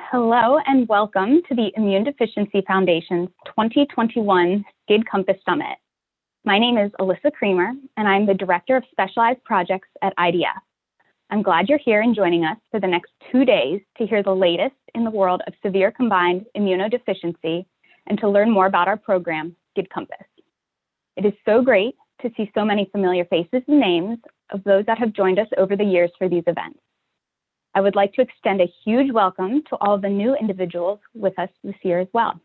Hello and welcome to the Immune Deficiency Foundation's 2021 SCID Compass Summit. My name is Alissa Creamer, and I'm the Director of Specialized Projects at IDF. I'm glad you're here and joining us for the next 2 days to hear the latest in the world of severe combined immunodeficiency and to learn more about our program, SCID Compass. It is so great to see so many familiar faces and names of those that have joined us over the years for these events. I would like to extend a huge welcome to all of the new individuals with us this year as well.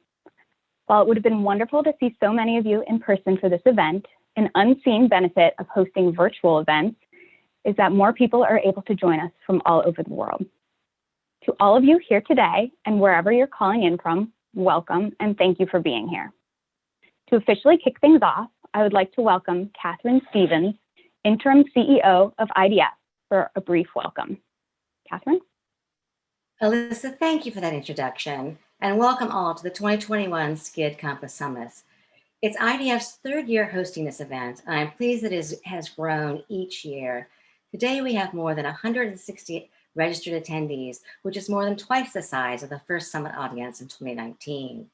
While it would have been wonderful to see so many of you in person for this event, an unseen benefit of hosting virtual events is that more people are able to join us from all over the world. To all of you here today and wherever you're calling in from, welcome and thank you for being here. To officially kick things off, I would like to welcome Kathryn Stevens, Interim CEO of IDF, for a brief welcome. Kathryn? Alissa, thank you for that introduction, and welcome all to the 2021 SCID Compass Summit. It's IDF's third year hosting this event, and I'm pleased that it has grown each year. Today, we have more than 160 registered attendees, which is more than twice the size of the first summit audience in 2019.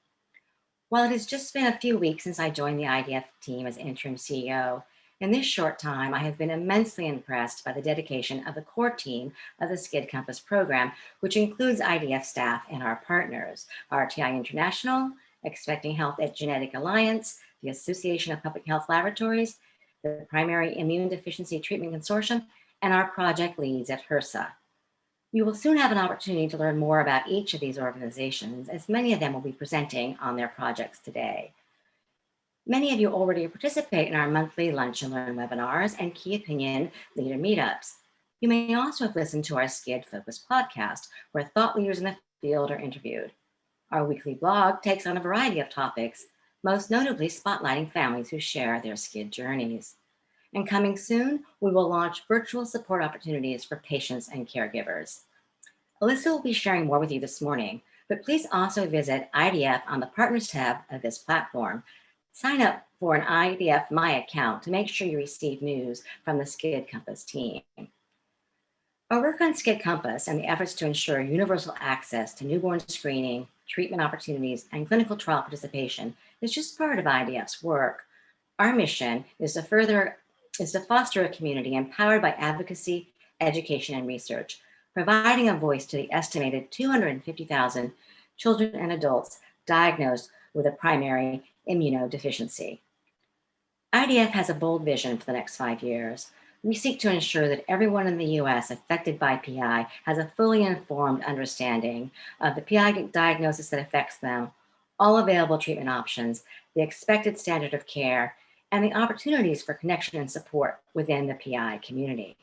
While it has just been a few weeks since I joined the IDF team as interim CEO, in this short time, I have been immensely impressed by the dedication of the core team of the SCID Compass program, which includes IDF staff and our partners, RTI International, Expecting Health at Genetic Alliance, the Association of Public Health Laboratories, the Primary Immune Deficiency Treatment Consortium, and our project leads at HRSA. You will soon have an opportunity to learn more about each of these organizations, as many of them will be presenting on their projects today. Many of you already participate in our monthly Lunch and Learn webinars and key opinion leader meetups. You may also have listened to our SCID Focus podcast, where thought leaders in the field are interviewed. Our weekly blog takes on a variety of topics, most notably spotlighting families who share their SCID journeys. And coming soon, we will launch virtual support opportunities for patients and caregivers. Alissa will be sharing more with you this morning, but please also visit IDF on the Partners tab of this platform. Sign up for an IDF My account to make sure you receive news from the SCID Compass team. Our work on SCID Compass and the efforts to ensure universal access to newborn screening, treatment opportunities, and clinical trial participation is just part of IDF's work. Our mission is to foster a community empowered by advocacy, education, and research, providing a voice to the estimated 250,000 children and adults diagnosed with a primary immunodeficiency. IDF has a bold vision for the next 5 years. We seek to ensure that everyone in the US affected by PI has a fully informed understanding of the PI diagnosis that affects them, all available treatment options, the expected standard of care, and the opportunities for connection and support within the PI community.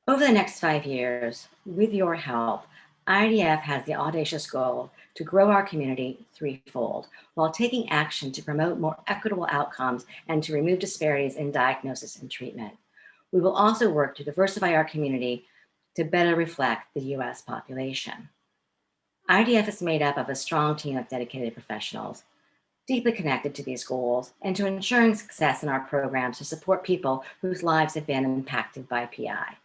Over the next 5 years, with your help, IDF has the audacious goal to grow our community threefold while taking action to promote more equitable outcomes and to remove disparities in diagnosis and treatment. We will also work to diversify our community to better reflect the US population. IDF is made up of a strong team of dedicated professionals, deeply connected to these goals and to ensuring success in our programs to support people whose lives have been impacted by PI.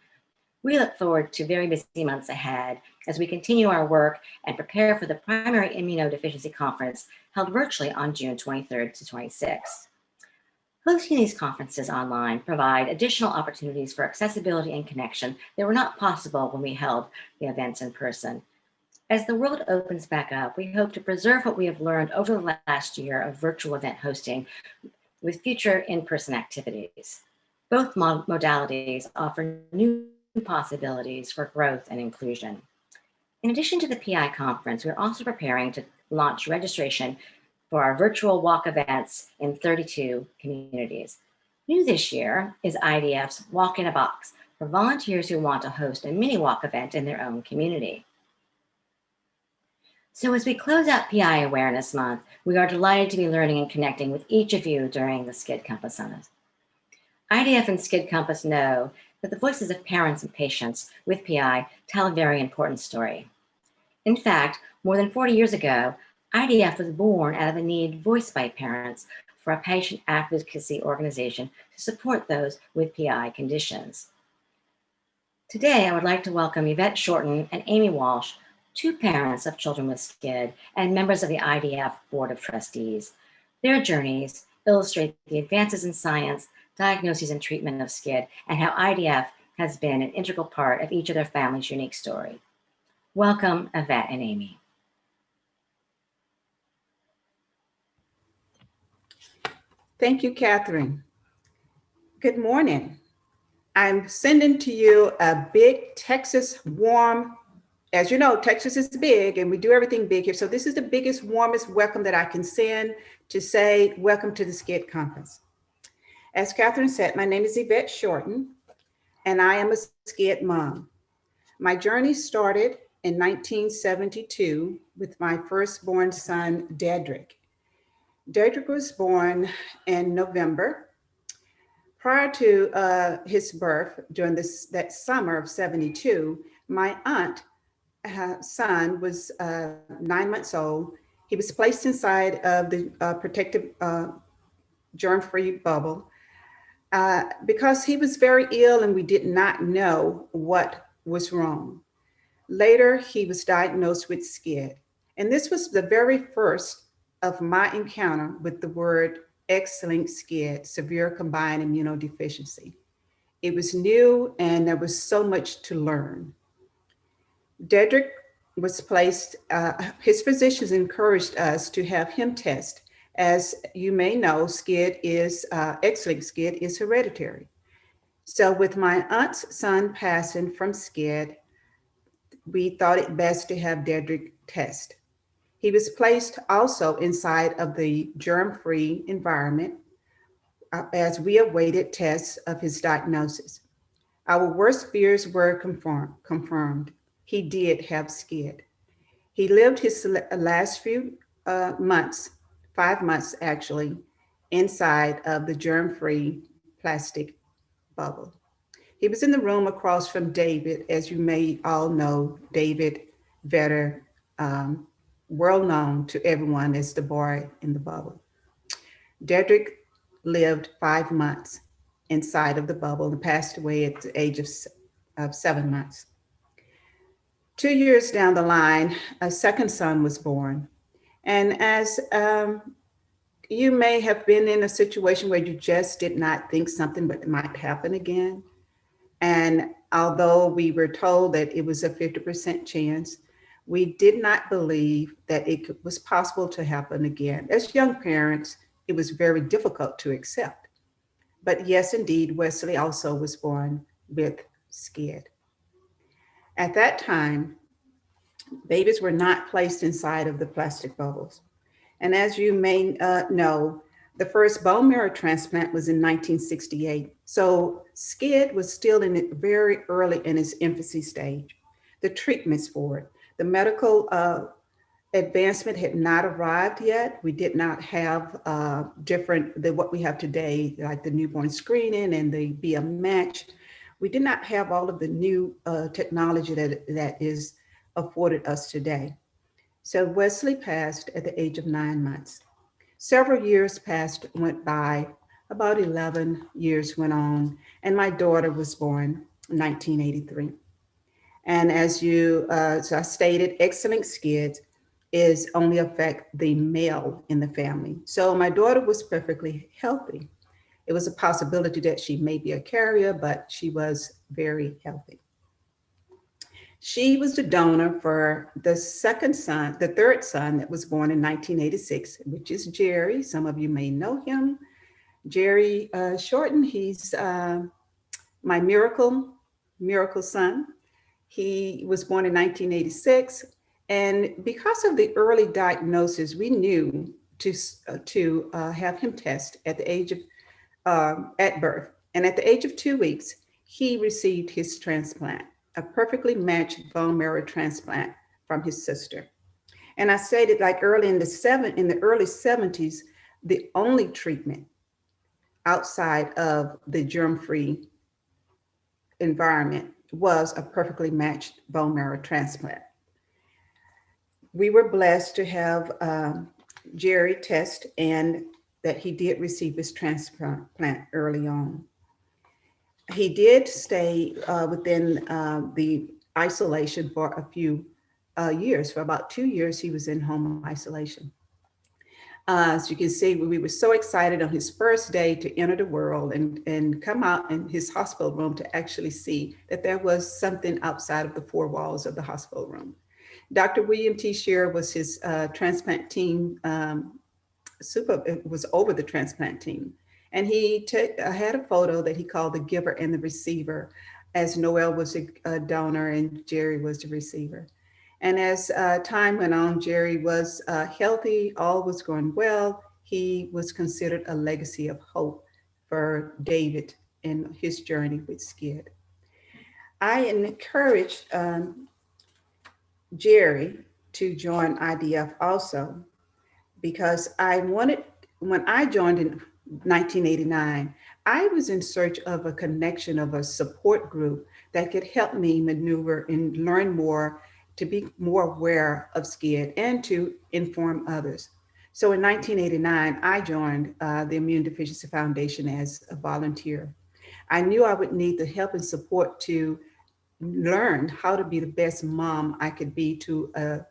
We look forward to very busy months ahead as we continue our work and prepare for the Primary Immunodeficiency Conference held virtually on June 23rd to 26th. Hosting these conferences online provide additional opportunities for accessibility and connection that were not possible when we held the events in person. As the world opens back up, we hope to preserve what we have learned over the last year of virtual event hosting with future in-person activities. Both modalities offer new possibilities for growth and inclusion. In addition to the PI conference, we're also preparing to launch registration for our virtual walk events in 32 communities. New this year is IDF's Walk in a Box for volunteers who want to host a mini walk event in their own community. So as we close out PI Awareness Month, we are delighted to be learning and connecting with each of you during the SCID Compass Summit. IDF and SCID Compass know that the voices of parents and patients with PI tell a very important story. In fact, more than 40 years ago, IDF was born out of a need voiced by parents for a patient advocacy organization to support those with PI conditions. Today, I would like to welcome Yvette Shorten and Amy Walsh, two parents of children with SCID, and members of the IDF Board of Trustees. Their journeys illustrate the advances in science, diagnoses, and treatment of SCID, and how IDF has been an integral part of each of their family's unique story. Welcome, Yvette and Amy. Thank you, Kathryn. Good morning. I'm sending to you a big Texas warm, as you know, Texas is big and we do everything big here. So this is the biggest, warmest welcome that I can send to say, welcome to the SCID Compass. As Kathryn said, my name is Yvette Shorten, and I am a SCID mom. My journey started in 1972 with my firstborn son, Dedrick. Dedrick was born in November. Prior to his birth, during that summer of 72, my aunt's son was 9 months old. He was placed inside of the protective germ-free bubble because he was very ill and we did not know what was wrong. Later, he was diagnosed with SCID. And this was the very first of my encounter with the word X-linked SCID, severe combined immunodeficiency. It was new and there was so much to learn. Dedrick was placed, his physicians encouraged us to have him test. As you may know, SCID is, X-linked SCID is hereditary. So with my aunt's son passing from SCID, we thought it best to have Dedrick test. He was placed also inside of the germ-free environment as we awaited tests of his diagnosis. Our worst fears were confirmed. He did have SCID. He lived his last few months, 5 months actually, inside of the germ-free plastic bubble. He was in the room across from David, as you may all know, David Vette, well known to everyone as the boy in the bubble. Dedrick lived 5 months inside of the bubble and passed away at the age of 7 months. 2 years down the line, a second son was born. And as you may have been in a situation where you just did not think something but it might happen again. And although we were told that it was a 50% chance, we did not believe that it was possible to happen again. As young parents, it was very difficult to accept. But yes, indeed, Wesley also was born with SCID. At that time, babies were not placed inside of the plastic bubbles. And as you may know, the first bone marrow transplant was in 1968. So SCID was still in it very early in its infancy stage. The treatments for it, the medical advancement had not arrived yet. We did not have what we have today, like the newborn screening and the BM match. We did not have all of the new technology that is afforded us today. So Wesley passed at the age of 9 months. Several years went by, about 11 years went on, and my daughter was born in 1983. And as I stated, X-linked SCID is only affect the male in the family. So my daughter was perfectly healthy. It was a possibility that she may be a carrier, but she was very healthy. She was the donor for the third son that was born in 1986, which is Jerry. Some of you may know him. Jerry Shorten, he's my miracle son. He was born in 1986. And because of the early diagnosis, we knew to have him test at the age of, at birth. And at the age of 2 weeks, he received his transplant, a perfectly matched bone marrow transplant from his sister. And I stated like early in the early 70s, the only treatment outside of the germ-free environment was a perfectly matched bone marrow transplant. We were blessed to have Jerry test and that he did receive his transplant early on. He did stay within the isolation for a few years. For about 2 years, he was in home isolation. As you can see, we were so excited on his first day to enter the world and come out in his hospital room to actually see that there was something outside of the four walls of the hospital room. Dr. William T. Shearer was his transplant team, was over the transplant team. And he had a photo that he called the giver and the receiver, as Noel was a donor and Jerry was the receiver. And as time went on, Jerry was healthy, all was going well. He was considered a legacy of hope for David in his journey with SCID. I encouraged Jerry to join IDF also, because when I joined in 1989, I was in search of a connection, of a support group that could help me maneuver and learn more, to be more aware of SCID and to inform others. So in 1989, I joined the Immune Deficiency Foundation as a volunteer. I knew I would need the help and support to learn how to be the best mom I could be to a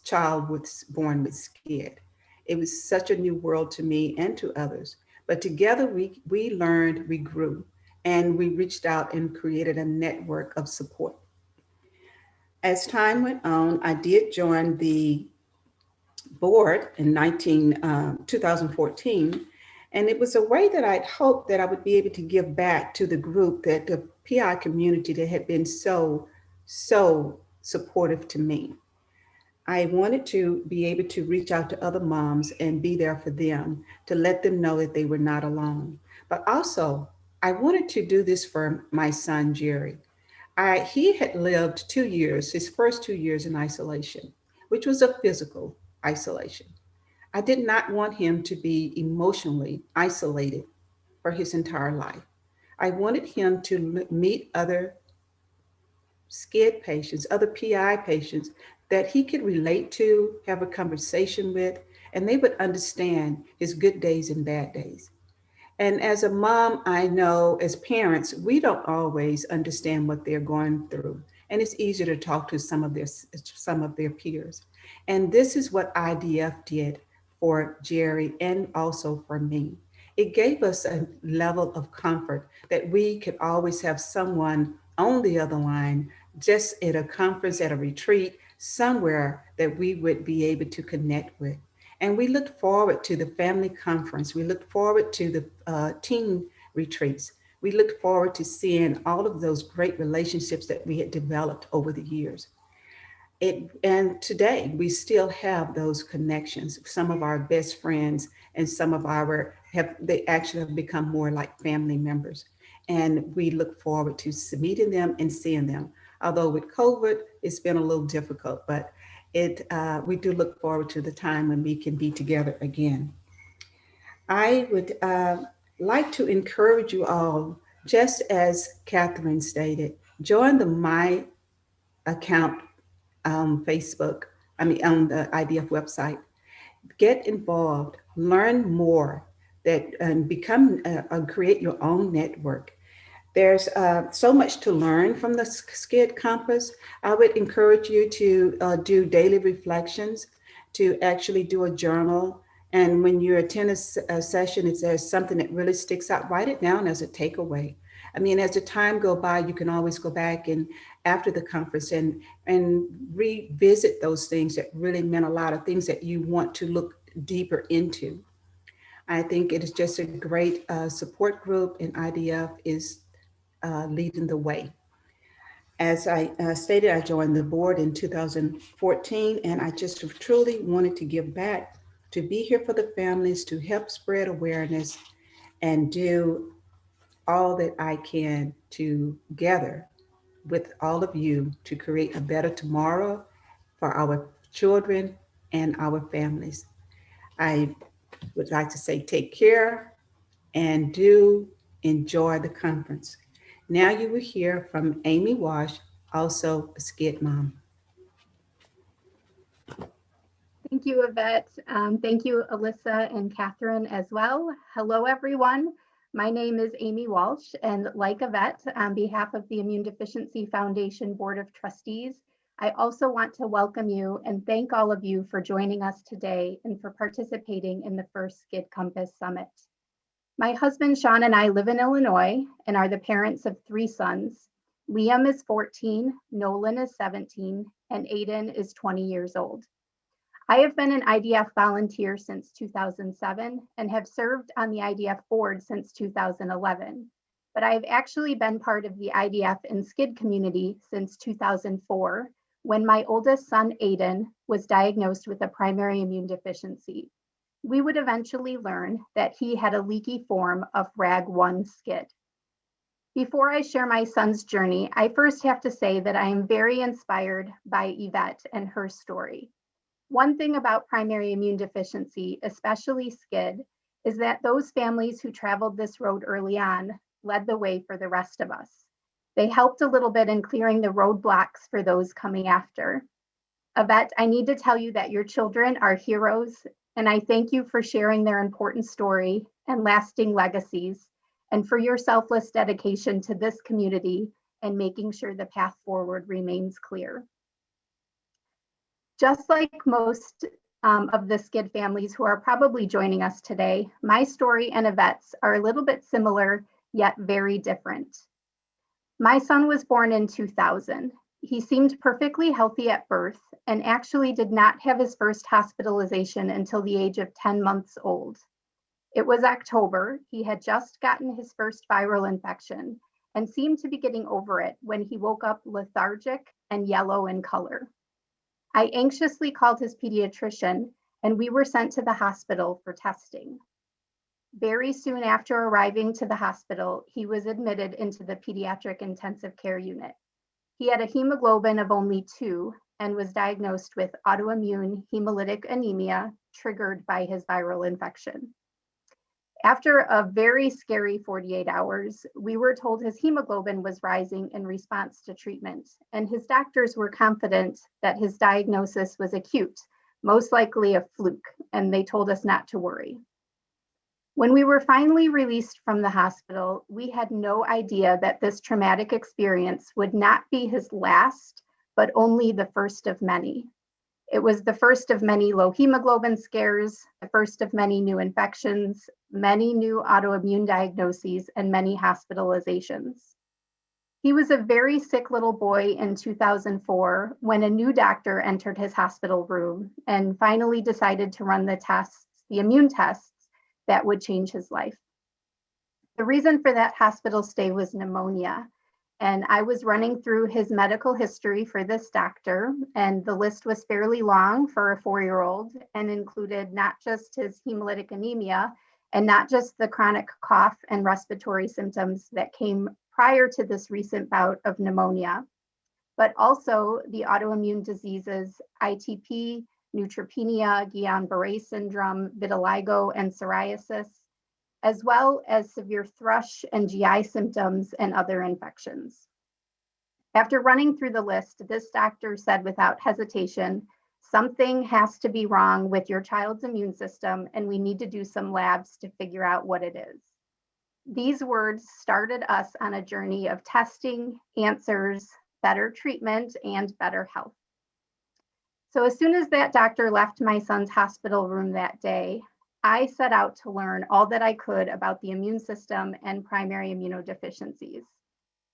child born with SCID. It was such a new world to me and to others. But together we learned, we grew, and we reached out and created a network of support. As time went on, I did join the board in 2014, and it was a way that I'd hoped that I would be able to give back to the group, that the PI community that had been so supportive to me. I wanted to be able to reach out to other moms and be there for them, to let them know that they were not alone. But also, I wanted to do this for my son, Jerry. He had lived 2 years, his first 2 years in isolation, which was a physical isolation. I did not want him to be emotionally isolated for his entire life. I wanted him to meet other SCID patients, other PI patients that he could relate to, have a conversation with, and they would understand his good days and bad days. And as a mom, I know as parents, we don't always understand what they're going through. And it's easier to talk to some of their peers. And this is what IDF did for Jerry and also for me. It gave us a level of comfort that we could always have someone on the other line, just at a conference, at a retreat, somewhere that we would be able to connect with. And we looked forward to the family conference. We looked forward to the teen retreats. We looked forward to seeing all of those great relationships that we had developed over the years. And today we still have those connections. Some of our best friends and some of they actually have become more like family members. And we look forward to meeting them and seeing them. Although with COVID, it's been a little difficult, but we do look forward to the time when we can be together again. I would like to encourage you all, just as Kathryn stated, join the My Account Facebook, on the IDF website. Get involved, learn more, and create your own network. There's so much to learn from the SCID Compass. I would encourage you to do daily reflections, to actually do a journal. And when you attend a session, if there's something that really sticks out, write it down as a takeaway. I mean, as the time go by, you can always go back and after the conference and revisit those things that really meant a lot, of things that you want to look deeper into. I think it is just a great support group, and IDF is leading the way. As I stated, I joined the board in 2014, and I just truly wanted to give back, to be here for the families, to help spread awareness, and do all that I can together with all of you to create a better tomorrow for our children and our families. I would like to say take care and do enjoy the conference. Now you will hear from Amy Walsh, also a SCID mom. Thank you, Yvette. Thank you, Alissa and Kathryn as well. Hello, everyone. My name is Amy Walsh, and like Yvette, on behalf of the Immune Deficiency Foundation Board of Trustees, I also want to welcome you and thank all of you for joining us today and for participating in the first SCID Compass Summit. My husband, Sean, and I live in Illinois and are the parents of 3 sons. Liam is 14, Nolan is 17, and Aiden is 20 years old. I have been an IDF volunteer since 2007 and have served on the IDF board since 2011, but I have actually been part of the IDF and SCID community since 2004, when my oldest son, Aiden, was diagnosed with a primary immune deficiency. We would eventually learn that he had a leaky form of RAG1 SCID. Before I share my son's journey, I first have to say that I am very inspired by Yvette and her story. One thing about primary immune deficiency, especially SCID, is that those families who traveled this road early on led the way for the rest of us. They helped a little bit in clearing the roadblocks for those coming after. Yvette, I need to tell you that your children are heroes, and I thank you for sharing their important story and lasting legacies, and for your selfless dedication to this community and making sure the path forward remains clear. Just like most of the SCID families who are probably joining us today, my story and Yvette's are a little bit similar, yet very different. My son was born in 2000. He seemed perfectly healthy at birth and actually did not have his first hospitalization until the age of 10 months old. It was October. He had just gotten his first viral infection and seemed to be getting over it when he woke up lethargic and yellow in color. I anxiously called his pediatrician and we were sent to the hospital for testing. Very soon after arriving to the hospital, he was admitted into the pediatric intensive care unit. He had a hemoglobin of only 2 and was diagnosed with autoimmune hemolytic anemia triggered by his viral infection. After a very scary 48 hours, we were told his hemoglobin was rising in response to treatment, and his doctors were confident that his diagnosis was acute, most likely a fluke, and they told us not to worry. When we were finally released from the hospital, we had no idea that this traumatic experience would not be his last, but only the first of many. It was the first of many low hemoglobin scares, the first of many new infections, many new autoimmune diagnoses, and many hospitalizations. He was a very sick little boy in 2004 when a new doctor entered his hospital room and finally decided to run the tests, the immune tests, that would change his life. The reason for that hospital stay was pneumonia. And I was running through his medical history for this doctor, and the list was fairly long for a 4-year-old and included not just his hemolytic anemia and not just the chronic cough and respiratory symptoms that came prior to this recent bout of pneumonia, but also the autoimmune diseases ITP, neutropenia, Guillain-Barré syndrome, vitiligo, and psoriasis, as well as severe thrush and GI symptoms and other infections. After running through the list, this doctor said without hesitation, something has to be wrong with your child's immune system and we need to do some labs to figure out what it is. These words started us on a journey of testing, answers, better treatment, and better health. So as soon as that doctor left my son's hospital room that day, I set out to learn all that I could about the immune system and primary immunodeficiencies.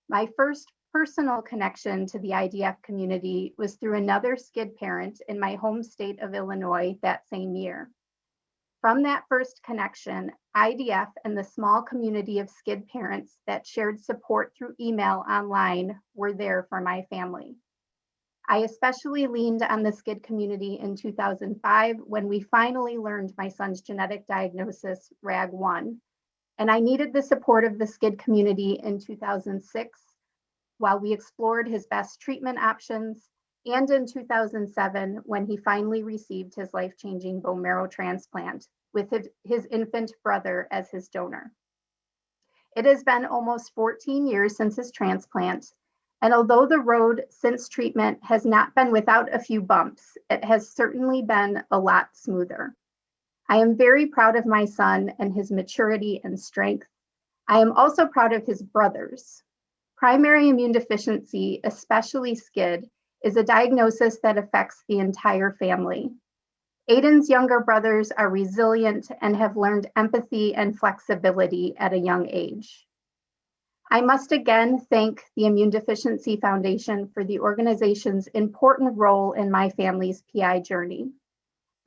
My first personal connection to the IDF community was through another SCID parent in my home state of Illinois that same year. From that first connection, IDF and the small community of SCID parents that shared support through email online were there for my family. I especially leaned on the SCID community in 2005 when we finally learned my son's genetic diagnosis, RAG1, and I needed the support of the SCID community in 2006 while we explored his best treatment options, and in 2007 when he finally received his life-changing bone marrow transplant with his infant brother as his donor. It has been almost 14 years since his transplant, and although the road since treatment has not been without a few bumps, it has certainly been a lot smoother. I am very proud of my son and his maturity and strength. I am also proud of his brothers. Primary immune deficiency, especially SCID, is a diagnosis that affects the entire family. Aiden's younger brothers are resilient and have learned empathy and flexibility at a young age. I must again thank the Immune Deficiency Foundation for the organization's important role in my family's PI journey.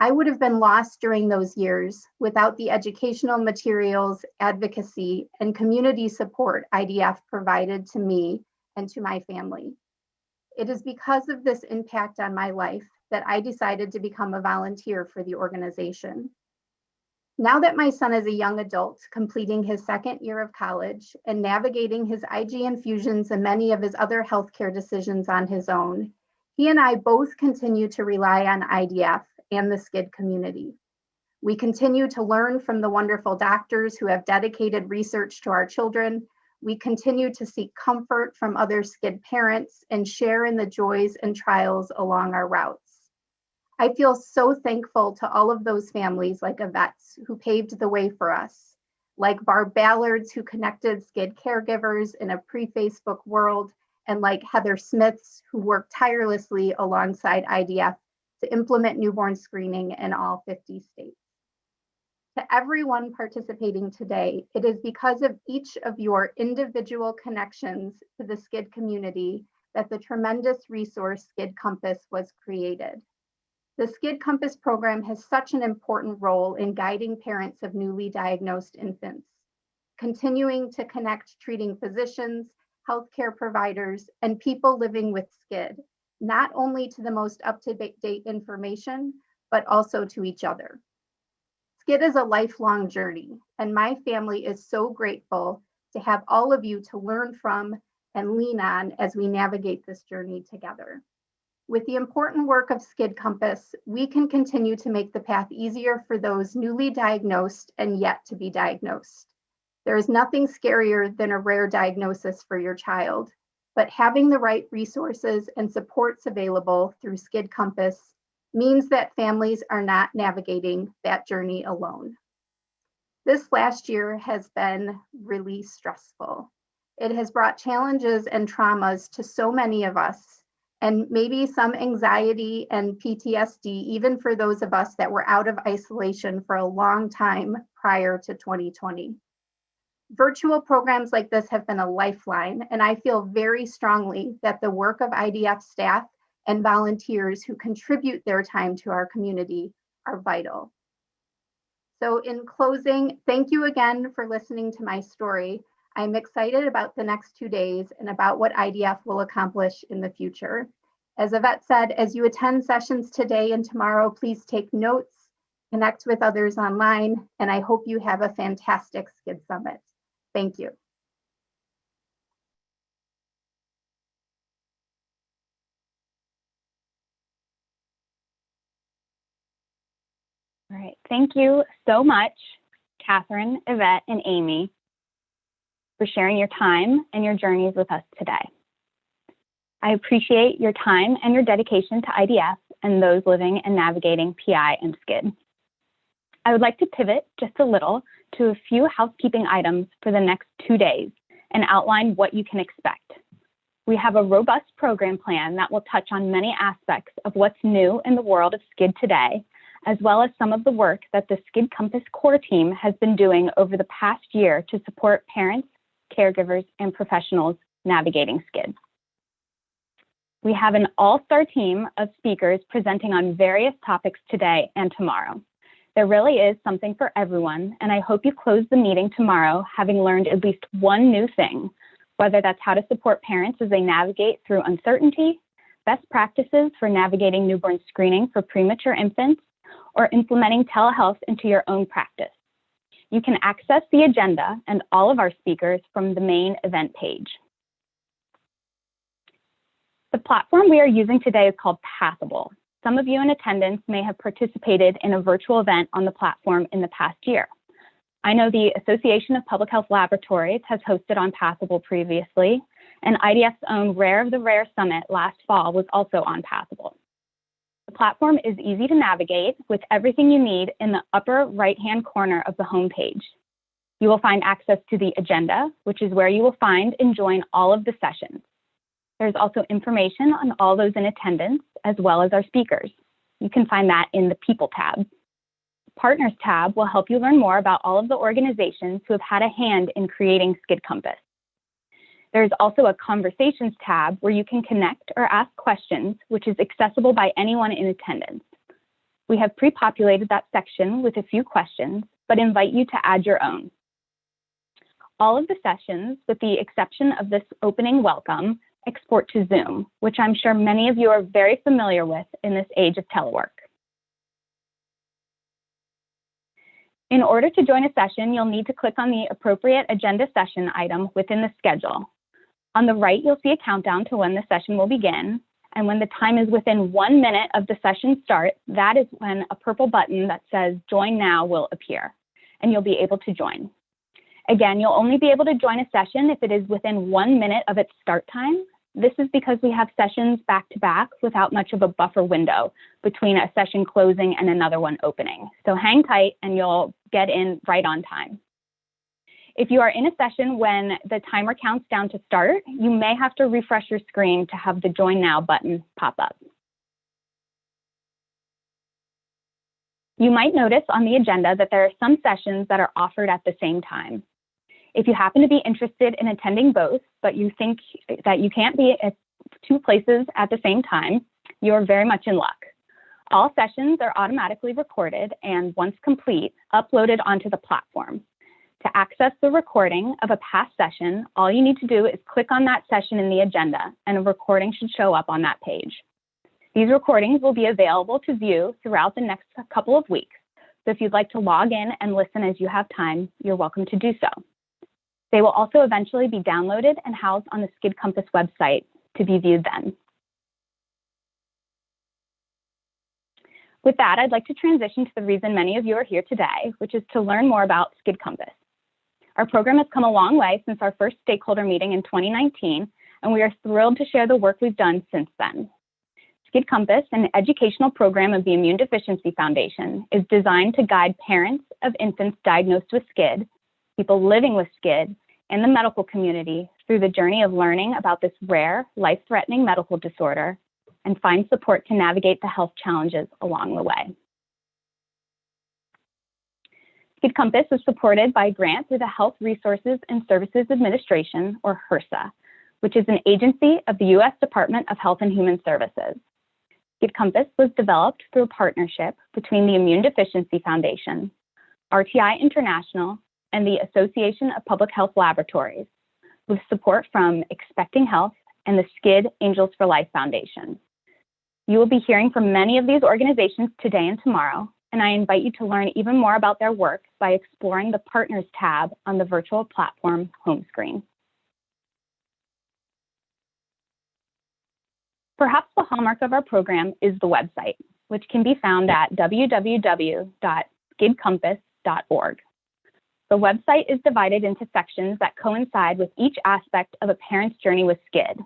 I would have been lost during those years without the educational materials, advocacy, and community support IDF provided to me and to my family. It is because of this impact on my life that I decided to become a volunteer for the organization. Now that my son is a young adult, completing his second year of college and navigating his IG infusions and many of his other healthcare decisions on his own, he and I both continue to rely on IDF and the SCID community. We continue to learn from the wonderful doctors who have dedicated research to our children. We continue to seek comfort from other SCID parents and share in the joys and trials along our routes. I feel so thankful to all of those families like Yvette's who paved the way for us, like Barb Ballard's who connected SCID caregivers in a pre-Facebook world, and like Heather Smith's who worked tirelessly alongside IDF to implement newborn screening in all 50 states. To everyone participating today, it is because of each of your individual connections to the SCID community that the tremendous resource SCID Compass was created. The SCID Compass program has such an important role in guiding parents of newly diagnosed infants, continuing to connect treating physicians, healthcare providers, and people living with SCID, not only to the most up-to-date information, but also to each other. SCID is a lifelong journey, and my family is so grateful to have all of you to learn from and lean on as we navigate this journey together. With the important work of SCID Compass, we can continue to make the path easier for those newly diagnosed and yet to be diagnosed. There is nothing scarier than a rare diagnosis for your child, but having the right resources and supports available through SCID Compass means that families are not navigating that journey alone. This last year has been really stressful. It has brought challenges and traumas to so many of us, and maybe some anxiety and PTSD, even for those of us that were out of isolation for a long time prior to 2020. Virtual programs like this have been a lifeline, and I feel very strongly that the work of IDF staff and volunteers who contribute their time to our community are vital. So in closing, thank you again for listening to my story. I'm excited about the next 2 days and about what IDF will accomplish in the future. As Yvette said, as you attend sessions today and tomorrow, please take notes, connect with others online, and I hope you have a fantastic SCID Summit. Thank you. All right, thank you so much, Kathryn, Yvette, and Amy, for sharing your time and your journeys with us today. I appreciate your time and your dedication to IDF and those living and navigating PI and SCID. I would like to pivot just a little to a few housekeeping items for the next 2 days and outline what you can expect. We have a robust program plan that will touch on many aspects of what's new in the world of SCID today, as well as some of the work that the SCID Compass core team has been doing over the past year to support parents, caregivers, and professionals navigating SCID. We have an all-star team of speakers presenting on various topics today and tomorrow. There really is something for everyone, and I hope you close the meeting tomorrow having learned at least one new thing, whether that's how to support parents as they navigate through uncertainty, best practices for navigating newborn screening for premature infants, or implementing telehealth into your own practice. You can access the agenda and all of our speakers from the main event page. The platform we are using today is called Passable. Some of you in attendance may have participated in a virtual event on the platform in the past year. I know the Association of Public Health Laboratories has hosted on Passable previously, and IDF's own Rare of the Rare Summit last fall was also on Passable. The platform is easy to navigate with everything you need in the upper right-hand corner of the homepage. You will find access to the agenda, which is where you will find and join all of the sessions. There's also information on all those in attendance, as well as our speakers. You can find that in the People tab. Partners tab will help you learn more about all of the organizations who have had a hand in creating SCID Compass. There's also a Conversations tab where you can connect or ask questions, which is accessible by anyone in attendance. We have pre-populated that section with a few questions, but invite you to add your own. All of the sessions, with the exception of this opening welcome, export to Zoom, which I'm sure many of you are very familiar with in this age of telework. In order to join a session, you'll need to click on the appropriate agenda session item within the schedule. On the right, you'll see a countdown to when the session will begin. And when the time is within 1 minute of the session start, that is when a purple button that says Join Now will appear, and you'll be able to join. Again, you'll only be able to join a session if it is within 1 minute of its start time. This is because we have sessions back to back without much of a buffer window between a session closing and another one opening. So hang tight and you'll get in right on time. If you are in a session when the timer counts down to start, you may have to refresh your screen to have the Join Now button pop up. You might notice on the agenda that there are some sessions that are offered at the same time. If you happen to be interested in attending both, but you think that you can't be at 2 places at the same time, you are very much in luck. All sessions are automatically recorded and, once complete, uploaded onto the platform. To access the recording of a past session, all you need to do is click on that session in the agenda, and a recording should show up on that page. These recordings will be available to view throughout the next couple of weeks. So if you'd like to log in and listen as you have time, you're welcome to do so. They will also eventually be downloaded and housed on the SCID Compass website to be viewed then. With that, I'd like to transition to the reason many of you are here today, which is to learn more about SCID Compass. Our program has come a long way since our first stakeholder meeting in 2019, and we are thrilled to share the work we've done since then. SCID Compass, an educational program of the Immune Deficiency Foundation, is designed to guide parents of infants diagnosed with SCID, people living with SCID, and the medical community through the journey of learning about this rare, life-threatening medical disorder and find support to navigate the health challenges along the way. SCID Compass is supported by a grant through the Health Resources and Services Administration, or HRSA, which is an agency of the U.S. Department of Health and Human Services. SCID Compass was developed through a partnership between the Immune Deficiency Foundation, RTI International, and the Association of Public Health Laboratories, with support from Expecting Health and the SCID Angels for Life Foundation. You will be hearing from many of these organizations today and tomorrow, and I invite you to learn even more about their work by exploring the Partners tab on the virtual platform home screen. Perhaps the hallmark of our program is the website, which can be found at www.scidcompass.org. The website is divided into sections that coincide with each aspect of a parent's journey with SCID.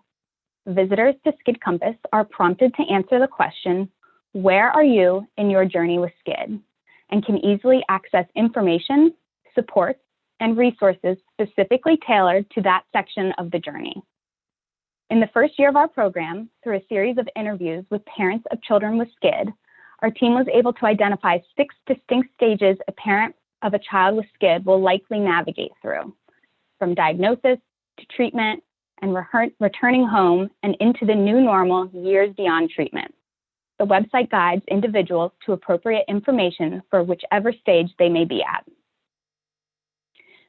Visitors to SCID Compass are prompted to answer the question, where are you in your journey with SCID? And can easily access information, supports, and resources specifically tailored to that section of the journey. In the first year of our program, through a series of interviews with parents of children with SCID, our team was able to identify 6 distinct stages a parent of a child with SCID will likely navigate through, from diagnosis to treatment and returning home and into the new normal years beyond treatment. The website guides individuals to appropriate information for whichever stage they may be at.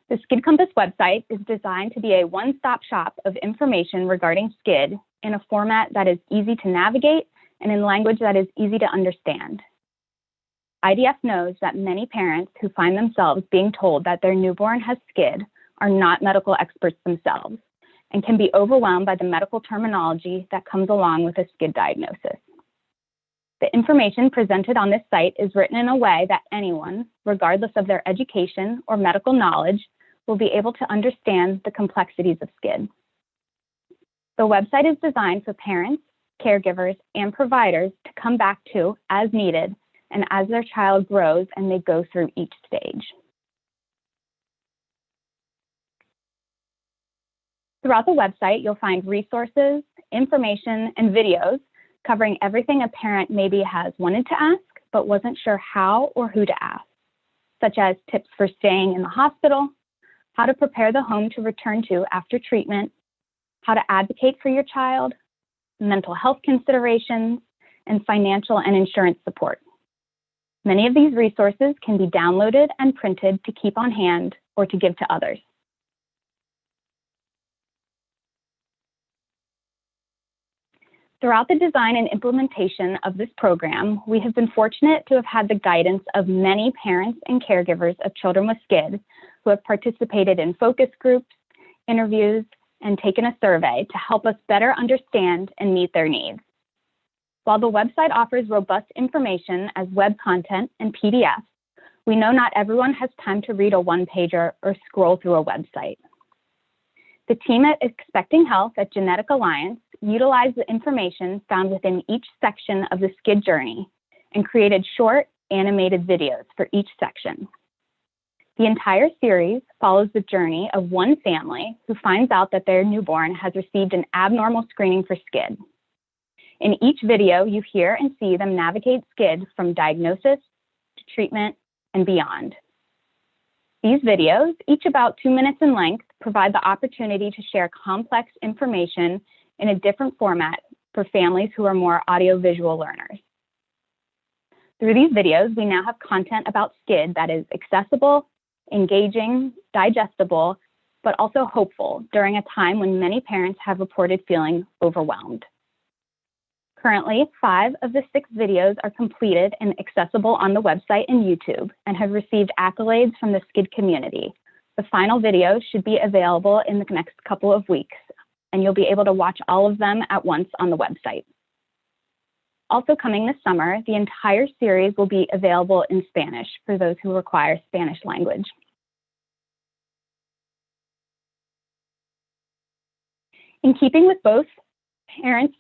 The SCID Compass website is designed to be a one-stop shop of information regarding SCID in a format that is easy to navigate and in language that is easy to understand. IDF knows that many parents who find themselves being told that their newborn has SCID are not medical experts themselves and can be overwhelmed by the medical terminology that comes along with a SCID diagnosis. The information presented on this site is written in a way that anyone, regardless of their education or medical knowledge, will be able to understand the complexities of SCID. The website is designed for parents, caregivers, and providers to come back to as needed and as their child grows and they go through each stage. Throughout the website, you'll find resources, information, and videos covering everything a parent maybe has wanted to ask, but wasn't sure how or who to ask, such as tips for staying in the hospital, how to prepare the home to return to after treatment, how to advocate for your child, mental health considerations, and financial and insurance support. Many of these resources can be downloaded and printed to keep on hand or to give to others. Throughout the design and implementation of this program, we have been fortunate to have had the guidance of many parents and caregivers of children with SCID who have participated in focus groups, interviews, and taken a survey to help us better understand and meet their needs. While the website offers robust information as web content and PDFs, we know not everyone has time to read a one-pager or scroll through a website. The team at Expecting Health at Genetic Alliance utilized the information found within each section of the SCID journey and created short animated videos for each section. The entire series follows the journey of one family who finds out that their newborn has received an abnormal screening for SCID. In each video, you hear and see them navigate SCID from diagnosis to treatment and beyond. These videos, each about 2 minutes in length, provide the opportunity to share complex information in a different format for families who are more audiovisual learners. Through these videos, we now have content about SCID that is accessible, engaging, digestible, but also hopeful during a time when many parents have reported feeling overwhelmed. Currently, 5 of the 6 videos are completed and accessible on the website and YouTube and have received accolades from the SCID community. The final video should be available in the next couple of weeks, and you'll be able to watch all of them at once on the website. Also coming this summer, the entire series will be available in Spanish for those who require Spanish language. In keeping with both parents,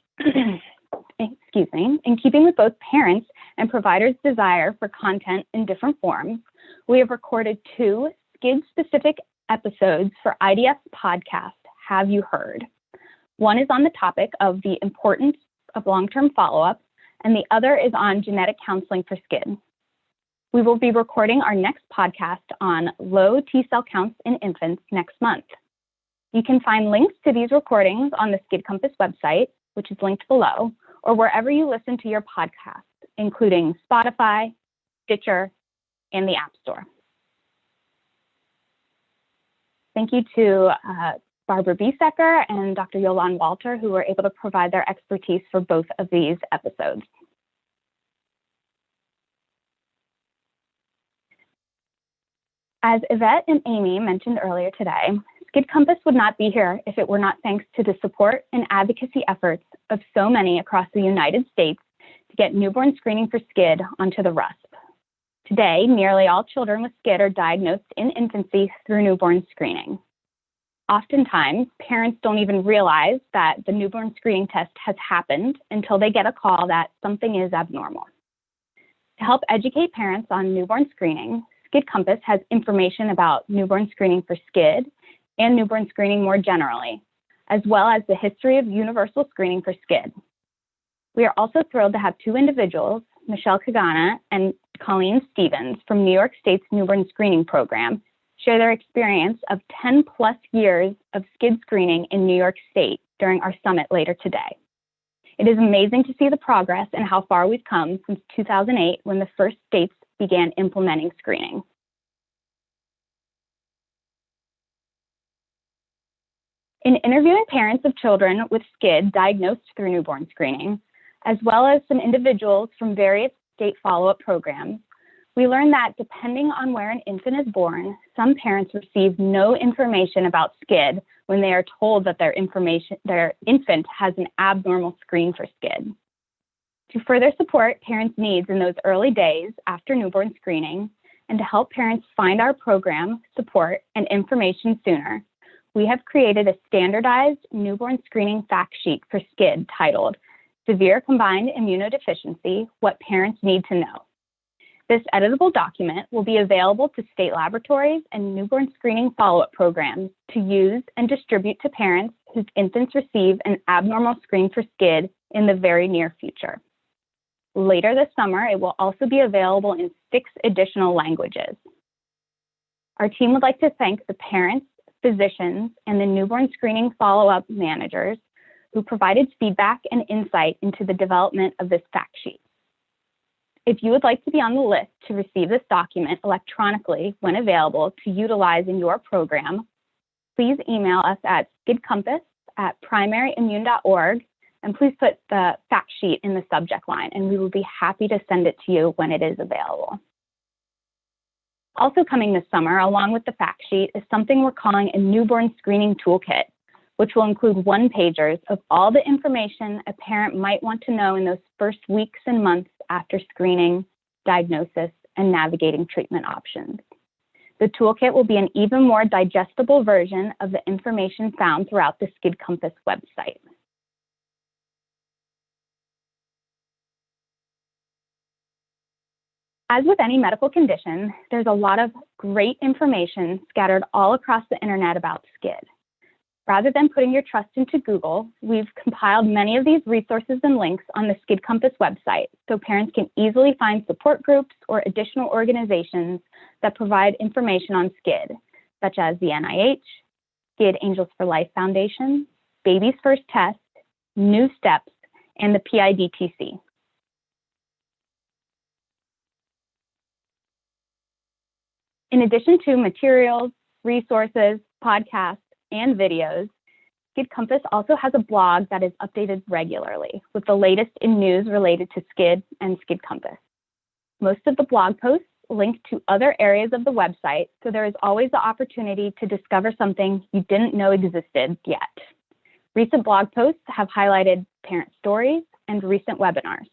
in keeping with both parents and providers' desire for content in different forms, we have recorded 2 SCID-specific episodes for IDF's podcast, Have You Heard? One is on the topic of the importance of long-term follow-up, and the other is on genetic counseling for SCID. We will be recording our next podcast on low T-cell counts in infants next month. You can find links to these recordings on the SCID Compass website, which is linked below, or wherever you listen to your podcast, including Spotify, Stitcher, and the App Store. Thank you to Barbara Biesecker and Dr. Yolande Walter, who were able to provide their expertise for both of these episodes. As Yvette and Amy mentioned earlier today, SCID Compass would not be here if it were not thanks to the support and advocacy efforts of so many across the United States to get newborn screening for SCID onto the RUSP. Today, nearly all children with SCID are diagnosed in infancy through newborn screening. Oftentimes, parents don't even realize that the newborn screening test has happened until they get a call that something is abnormal. To help educate parents on newborn screening, SCID Compass has information about newborn screening for SCID and newborn screening more generally, as well as the history of universal screening for SCID. We are also thrilled to have 2 individuals, Michelle Kagana and Colleen Stevens from New York State's newborn screening program, share their experience of 10+ years of SCID screening in New York State during our summit later today. It is amazing to see the progress and how far we've come since 2008 when the first states began implementing screening. In interviewing parents of children with SCID diagnosed through newborn screening, as well as some individuals from various state follow-up programs, we learned that depending on where an infant is born, some parents receive no information about SCID when they are told that their infant has an abnormal screen for SCID. To further support parents' needs in those early days after newborn screening, and to help parents find our program, support, and information sooner, we have created a standardized newborn screening fact sheet for SCID titled Severe Combined Immunodeficiency, What Parents Need to Know. This editable document will be available to state laboratories and newborn screening follow-up programs to use and distribute to parents whose infants receive an abnormal screen for SCID in the very near future. Later this summer, it will also be available in 6 additional languages. Our team would like to thank the parents, physicians, and the newborn screening follow-up managers who provided feedback and insight into the development of this fact sheet. If you would like to be on the list to receive this document electronically when available to utilize in your program, please email us at skidcompass@primaryimmune.org, and please put the fact sheet in the subject line, and we will be happy to send it to you when it is available. Also coming this summer, along with the fact sheet, is something we're calling a newborn screening toolkit, which will include one-pagers of all the information a parent might want to know in those first weeks and months after screening, diagnosis, and navigating treatment options. The toolkit will be an even more digestible version of the information found throughout the SCID Compass website. As with any medical condition, there's a lot of great information scattered all across the internet about SCID. Rather than putting your trust into Google, we've compiled many of these resources and links on the SCID Compass website so parents can easily find support groups or additional organizations that provide information on SCID, such as the NIH, SCID Angels for Life Foundation, Baby's First Test, New Steps, and the PIDTC. In addition to materials, resources, podcasts, and videos, SCID Compass also has a blog that is updated regularly with the latest in news related to SCID and SCID Compass. Most of the blog posts link to other areas of the website, so there is always the opportunity to discover something you didn't know existed yet. Recent blog posts have highlighted parent stories and recent webinars.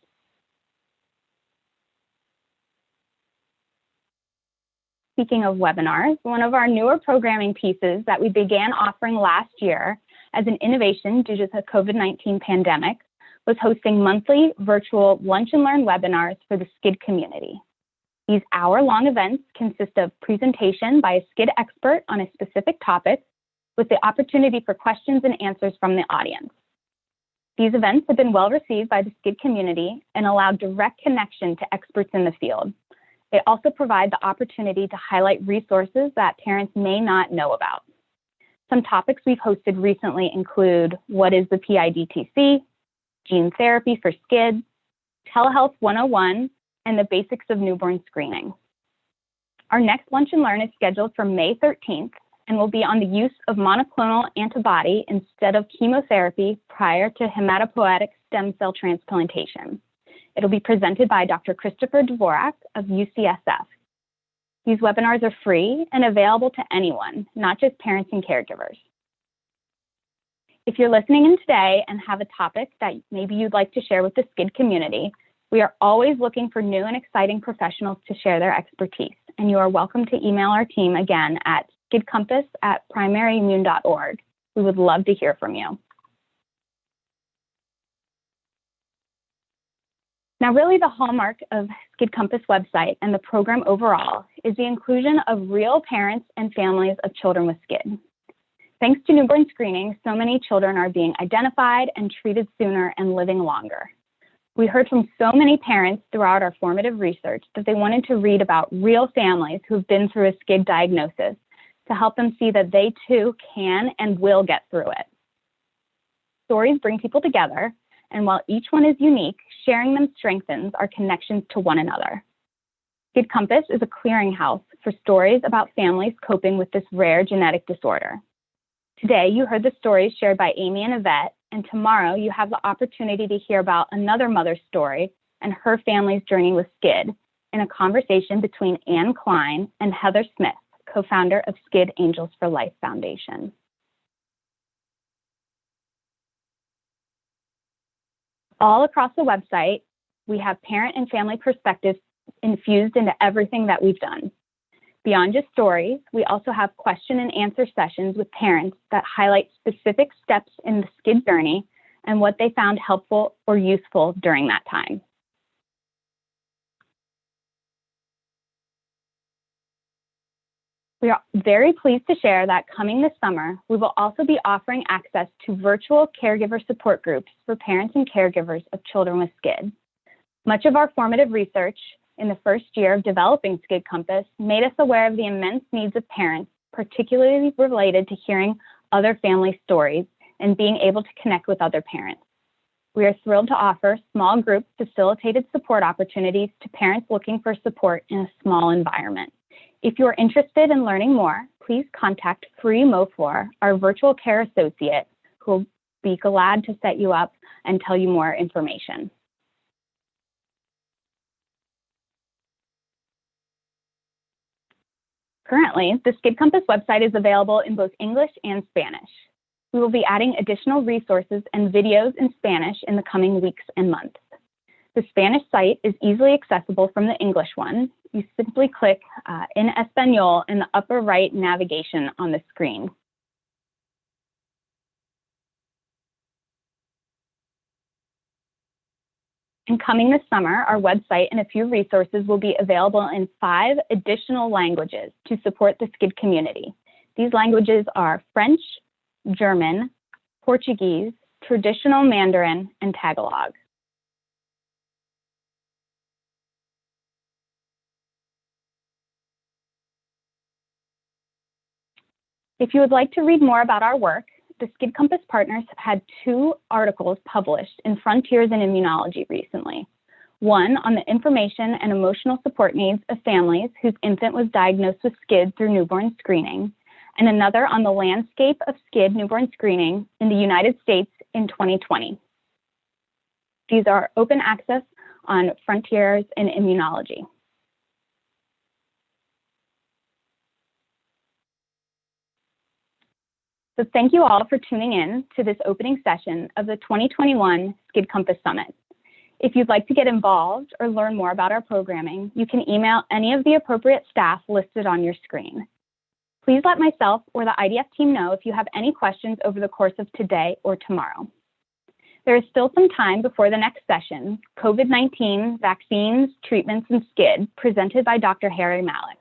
Speaking of webinars, one of our newer programming pieces that we began offering last year as an innovation due to the COVID-19 pandemic was hosting monthly virtual lunch and learn webinars for the SCID community. These hour-long events consist of presentation by a SCID expert on a specific topic with the opportunity for questions and answers from the audience. These events have been well received by the SCID community and allow direct connection to experts in the field. They also provide the opportunity to highlight resources that parents may not know about. Some topics we've hosted recently include what is the PIDTC, gene therapy for SCID, telehealth 101, and the basics of newborn screening. Our next Lunch and Learn is scheduled for May 13th and will be on the use of monoclonal antibody instead of chemotherapy prior to hematopoietic stem cell transplantation. It'll be presented by Dr. Christopher Dvorak of UCSF. These webinars are free and available to anyone, not just parents and caregivers. If you're listening in today and have a topic that maybe you'd like to share with the SCID community, we are always looking for new and exciting professionals to share their expertise, and you are welcome to email our team again at skidcompass@primaryimmune.org. We would love to hear from you. Now, really the hallmark of SCID Compass website and the program overall is the inclusion of real parents and families of children with SCID. Thanks to newborn screening, so many children are being identified and treated sooner and living longer. We heard from so many parents throughout our formative research that they wanted to read about real families who've been through a SCID diagnosis to help them see that they too can and will get through it. Stories bring people together, and while each one is unique, sharing them strengthens our connections to one another. SCID Compass is a clearinghouse for stories about families coping with this rare genetic disorder. Today, you heard the stories shared by Amy and Yvette, and tomorrow you have the opportunity to hear about another mother's story and her family's journey with SCID in a conversation between Anne Klein and Heather Smith, co-founder of SCID Angels for Life Foundation. All across the website, we have parent and family perspectives infused into everything that we've done. Beyond just stories, we also have question and answer sessions with parents that highlight specific steps in the SCID journey and what they found helpful or useful during that time. We are very pleased to share that coming this summer, we will also be offering access to virtual caregiver support groups for parents and caregivers of children with SCID. Much of our formative research in the first year of developing SCID Compass made us aware of the immense needs of parents, particularly related to hearing other family stories and being able to connect with other parents. We are thrilled to offer small group facilitated support opportunities to parents looking for support in a small environment. If you are interested in learning more, please contact Free Mofor, our virtual care associate, who will be glad to set you up and tell you more information. Currently, the SCID Compass website is available in both English and Spanish. We will be adding additional resources and videos in Spanish in the coming weeks and months. The Spanish site is easily accessible from the English one. You simply click in Español in the upper right navigation on the screen. And coming this summer, our website and a few resources will be available in 5 additional languages to support the SCID community. These languages are French, German, Portuguese, traditional Mandarin, and Tagalog. If you would like to read more about our work, the SCID Compass partners have had 2 articles published in Frontiers in Immunology recently. One on the information and emotional support needs of families whose infant was diagnosed with SCID through newborn screening, and another on the landscape of SCID newborn screening in the United States in 2020. These are open access on Frontiers in Immunology. So thank you all for tuning in to this opening session of the 2021 SCID Compass Summit. If you'd like to get involved or learn more about our programming, you can email any of the appropriate staff listed on your screen. Please let myself or the IDF team know if you have any questions over the course of today or tomorrow. There is still some time before the next session, COVID-19, Vaccines, Treatments, and SCID, presented by Dr. Harry Malik.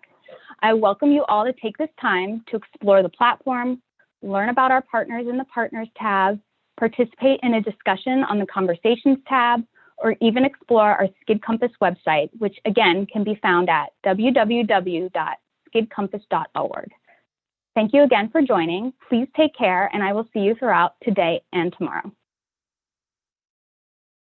I welcome you all to take this time to explore the platform, learn about our partners in the Partners tab, participate in a discussion on the Conversations tab, or even explore our SCID Compass website, which again can be found at www.scidcompass.org. Thank you again for joining. Please take care, and I will see you throughout today and tomorrow.